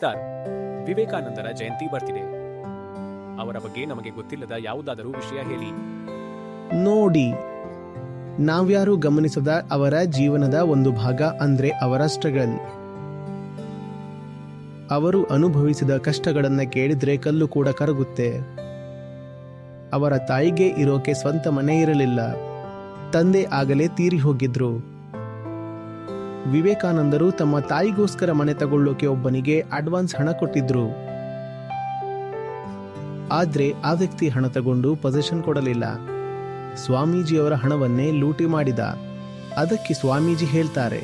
Sir, ವಿವೇಕಾನಂದರ ಜಯಂತಿ ಬರ್ತಿದೆ. ಅವರ ಬಗ್ಗೆ ನಮಗೆ ಗೊತ್ತಿಲ್ಲದ ಯಾವುದಾದರೂ ವಿಷಯ ಹೇಳಿ. ನೋಡಿ, ನಾವ್ಯಾರು ಗಮನಿಸದ ಅವರ ಜೀವನದ ಒಂದು ಭಾಗ ಅಂದ್ರೆ ಅವರ ಸ್ಟ್ರಗಲ್. ಅವರು ಅನುಭವಿಸಿದ ಕಷ್ಟಗಳನ್ನ ಕೇಳಿದ್ರೆ ಕಲ್ಲು ಕೂಡ ಕರಗುತ್ತೆ. ಅವರ ತಾಯಿಗೆ ಇರೋಕೆ ಸ್ವಂತ ಮನೆ ಇರಲಿಲ್ಲ. ತಂದೆ ಆಗಲೇ ತೀರಿ ಹೋಗಿದ್ರು. ವಿವೇಕಾನಂದರು ತಮ್ಮ ತಾಯಿಗೋಸ್ಕರ ಮನೆ ತಗೊಳ್ಳೋಕೆ ಒಬ್ಬನಿಗೆ ಅಡ್ವಾನ್ಸ್ ಹಣ ಕೊಟ್ಟಿದ್ರು. ಆದ್ರೆ ಆ ವ್ಯಕ್ತಿ ಹಣ ತಗೊಂಡು ಪೊಸೆಷನ್ ಕೊಡಲಿಲ್ಲ. ಸ್ವಾಮೀಜಿಯವರ ಹಣವನ್ನೇ ಲೂಟಿ ಮಾಡಿದ. ಅದಕ್ಕೆ ಸ್ವಾಮೀಜಿ ಹೇಳ್ತಾರೆ,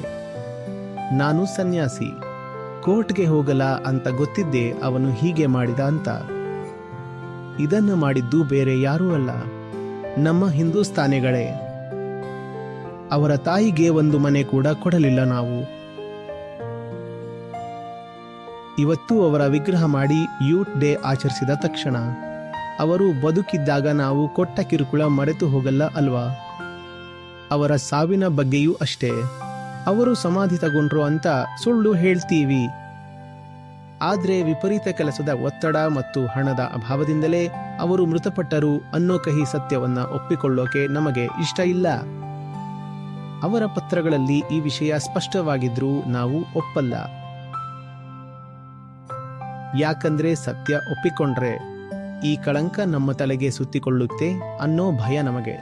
ನಾನು ಸನ್ಯಾಸಿ, ಕೋರ್ಟ್ಗೆ ಹೋಗಲ್ಲ ಅಂತ ಗೊತ್ತಿದ್ದೆ ಅವನು ಹೀಗೆ ಮಾಡಿದ ಅಂತ. ಇದನ್ನು ಮಾಡಿದ್ದು ಬೇರೆ ಯಾರೂ ಅಲ್ಲ, ನಮ್ಮ ಹಿಂದೂಸ್ತಾನಿಗಳೇ. ಅವರ ತಾಯಿಗೆ ಒಂದು ಮನೆ ಕೂಡ ಕೊಡಲಿಲ್ಲ ನಾವು. ಇವತ್ತು ಅವರ ವಿಗ್ರಹ ಮಾಡಿ ಯೂತ್ ಡೇ ಆಚರಿಸಿದ ತಕ್ಷಣ ಅವರು ಬದುಕಿದ್ದಾಗ ನಾವು ಕೊಟ್ಟ ಕಿರುಕುಳ ಮರೆತು ಹೋಗಲ್ಲ ಅಲ್ವಾ? ಅವರ ಸಾವಿನ ಬಗ್ಗೆಯೂ ಅಷ್ಟೇ. ಅವರು ಸಮಾಧಿ ತಗೊಂಡ್ರು ಅಂತ ಸುಳ್ಳು ಹೇಳ್ತೀವಿ. ಆದ್ರೆ ವಿಪರೀತ ಕೆಲಸದ ಒತ್ತಡ ಮತ್ತು ಹಣದ ಅಭಾವದಿಂದಲೇ ಅವರು ಮೃತಪಟ್ಟರು ಅನ್ನೋ ಕಹಿ ಸತ್ಯವನ್ನ ಒಪ್ಪಿಕೊಳ್ಳೋಕೆ ನಮಗೆ ಇಷ್ಟ ಇಲ್ಲ. ಅವರ ಪತ್ರಗಳಲ್ಲಿ ಈ ವಿಷಯ ಸ್ಪಷ್ಟವಾಗಿದ್ರೂ ನಾವು ಒಪ್ಪಲ್ಲ. ಯಾಕಂದ್ರೆ ಸತ್ಯ ಒಪ್ಪಿಕೊಂಡ್ರೆ ಈ ಕಳಂಕ ನಮ್ಮ ತಲೆಗೆ ಸುತ್ತಿಕೊಳ್ಳುತ್ತೆ ಅನ್ನೋ ಭಯ ನಮಗೆ.